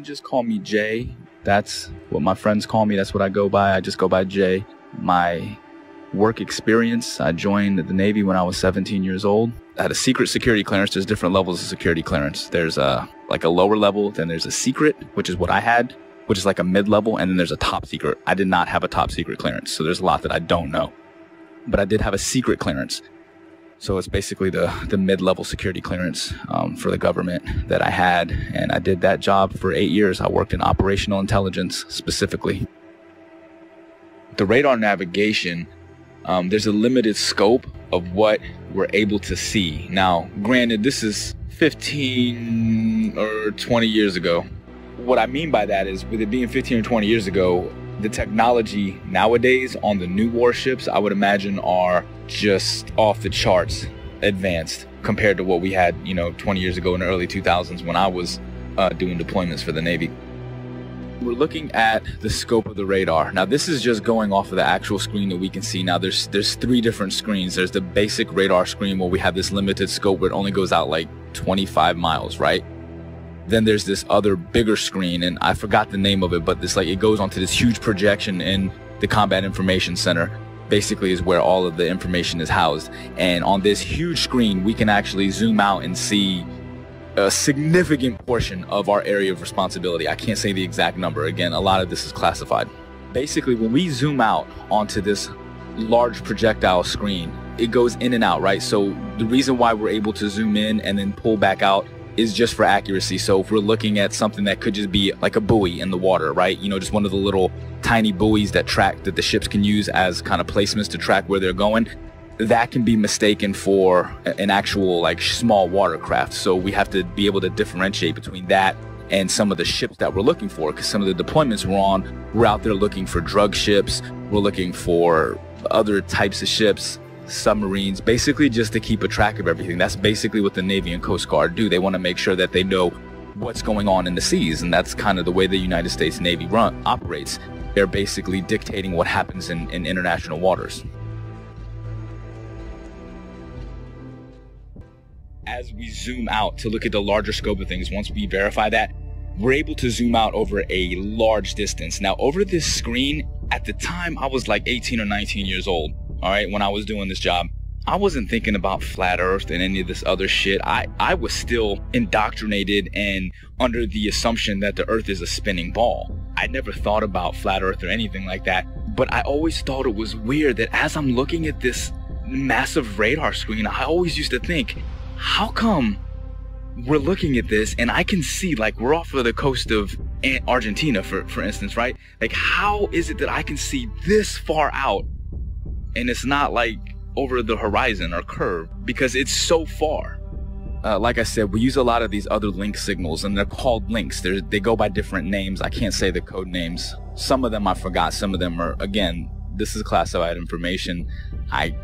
can just call me Jay. That's what my friends call me. That's what I go by. I just go by Jay. My work experience, I joined the Navy when I was 17 years old. I had a secret security clearance. There's different levels of security clearance. There's like a lower level, then there's a secret, which is what I had, which is like a mid-level, and then there's a top secret. I did not have a top secret clearance, so there's a lot that I don't know. But I did have a secret clearance. So it's basically the mid-level security clearance for the government that I had, and I did that job for 8 years. I worked in operational intelligence specifically. The radar navigation, there's a limited scope of what we're able to see. Now, granted, this is 15 or 20 years ago. What I mean by that is, with it being 15 or 20 years ago, the technology nowadays on the new warships, I would imagine, are just off the charts advanced compared to what we had, 20 years ago in the early 2000s when I was doing deployments for the Navy. We're looking at the scope of the radar. Now, this is just going off of the actual screen that we can see. Now, there's 3 different screens. There's the basic radar screen where we have this limited scope where it only goes out like 25 miles, right? Then there's this other bigger screen, and I forgot the name of it, but it goes onto this huge projection in the Combat Information Center. Basically is where all of the information is housed. And on this huge screen, we can actually zoom out and see a significant portion of our area of responsibility. I can't say the exact number. Again, a lot of this is classified. Basically, when we zoom out onto this large projectile screen, it goes in and out, right? So the reason why we're able to zoom in and then pull back out is just for accuracy. So if we're looking at something that could just be like a buoy in the water, right? Just one of the little tiny buoys that the ships can use as kind of placements to track where they're going, that can be mistaken for an actual like small watercraft. So we have to be able to differentiate between that and some of the ships that we're looking for, because some of the deployments we're on, we're out there looking for drug ships, we're looking for other types of ships, submarines, basically just to keep a track of everything. That's basically what the Navy and Coast Guard do. They want to make sure that they know what's going on in the seas, and that's kind of the way the United States Navy operates. They're basically dictating what happens in international waters. As we zoom out to look at the larger scope of things, once we verify that, we're able to zoom out over a large distance. Now, over this screen, at the time, I was like 18 or 19 years old. All right, when I was doing this job, I wasn't thinking about flat earth and any of this other shit. I was still indoctrinated and under the assumption that the earth is a spinning ball. I never thought about flat earth or anything like that, but I always thought it was weird that as I'm looking at this massive radar screen, I always used to think, how come we're looking at this and I can see, like, we're off of the coast of Argentina, for instance, right? Like, how is it that I can see this far out and it's not like over the horizon or curve, because it's so far? Like I said, we use a lot of these other link signals, and they're called links. They go by different names. I can't say the code names. Some of them I forgot. Some of them are, again, this is classified information. I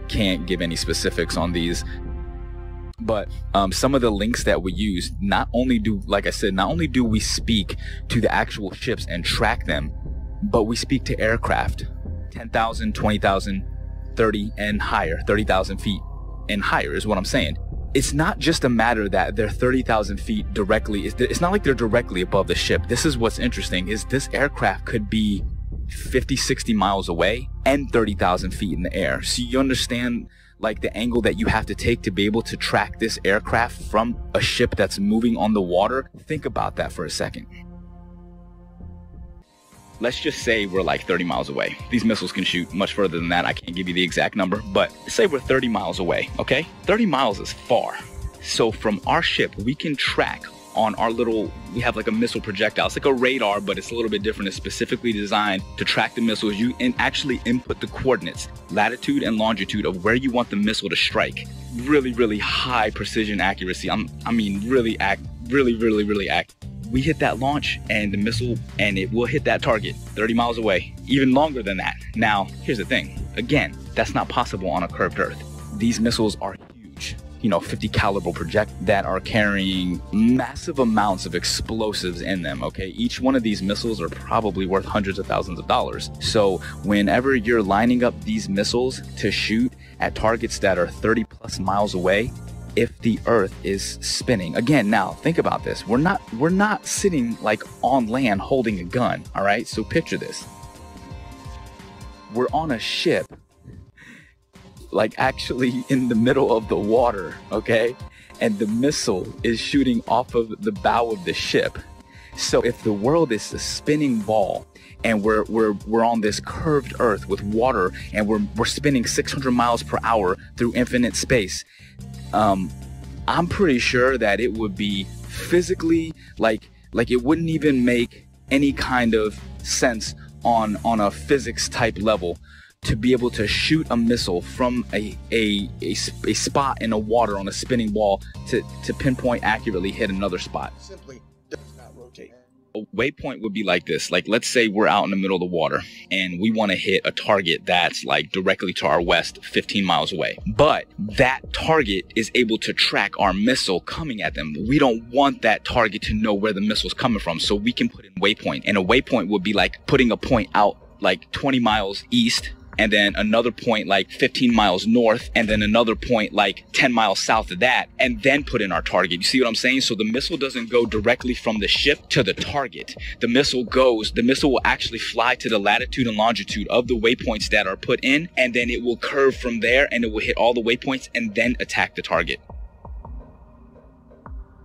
can't give any specifics on these. But some of the links that we use, not only do we speak to the actual ships and track them, but we speak to aircraft 10,000, 20,000, 30 and higher, 30,000 feet and higher is what I'm saying. It's not just a matter that they're 30,000 feet directly. It's not like they're directly above the ship. This is what's interesting, is this aircraft could be 50, 60 miles away and 30,000 feet in the air. So you understand, like, the angle that you have to take to be able to track this aircraft from a ship that's moving on the water. Think about that for a second. Let's just say we're like 30 miles away. These missiles can shoot much further than that. I can't give you the exact number, but say we're 30 miles away, okay? 30 miles is far. So from our ship, we can track on our we have like a missile projectile. It's like a radar, but it's a little bit different. It's specifically designed to track the missiles. You actually input the coordinates, latitude and longitude of where you want the missile to strike. Really, really high precision accuracy. I mean, really accurate. We hit that launch and the missile, and it will hit that target 30 miles away, even longer than that. Now, here's the thing. Again, that's not possible on a curved Earth. These missiles are huge, 50 caliber projectiles that are carrying massive amounts of explosives in them, okay? Each one of these missiles are probably worth hundreds of thousands of dollars. So whenever you're lining up these missiles to shoot at targets that are 30 plus miles away, if the Earth is spinning. Again, now think about this. We're not sitting like on land holding a gun, all right? So picture this. We're on a ship, like actually in the middle of the water, okay? And the missile is shooting off of the bow of the ship. So if the world is a spinning ball and we're on this curved Earth with water and we're spinning 600 miles per hour through infinite space, I'm pretty sure that it would be physically like it wouldn't even make any kind of sense on a physics type level to be able to shoot a missile from a spot in the water on a spinning ball to pinpoint accurately hit another spot. Simply does not rotate. A waypoint would be like this. Like, let's say we're out in the middle of the water and we want to hit a target that's like directly to our west, 15 miles away. But that target is able to track our missile coming at them. We don't want that target to know where the missile's coming from, so we can put in waypoint. And a waypoint would be like putting a point out like 20 miles east, and then another point like 15 miles north, and then another point like 10 miles south of that, and then put in our target. You see what I'm saying? So the missile doesn't go directly from the ship to the target. The missile will actually fly to the latitude and longitude of the waypoints that are put in, and then it will curve from there and it will hit all the waypoints and then attack the target.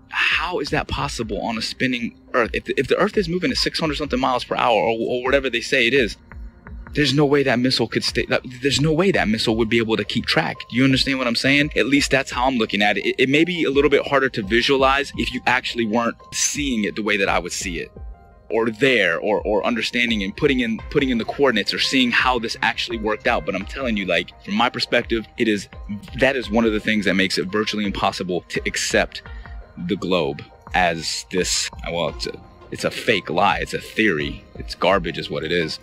How is that possible on a spinning Earth? If the Earth is moving at 600 something miles per hour or whatever they say it is, there's no way that missile could stay. There's no way that missile would be able to keep track. Do you understand what I'm saying? At least that's how I'm looking at it. It may be a little bit harder to visualize if you actually weren't seeing it the way that I would see it, or there, or understanding and putting in the coordinates or seeing how this actually worked out. But I'm telling you, like, from my perspective, that is one of the things that makes it virtually impossible to accept the globe as this. Well, it's a fake lie. It's a theory. It's garbage is what it is.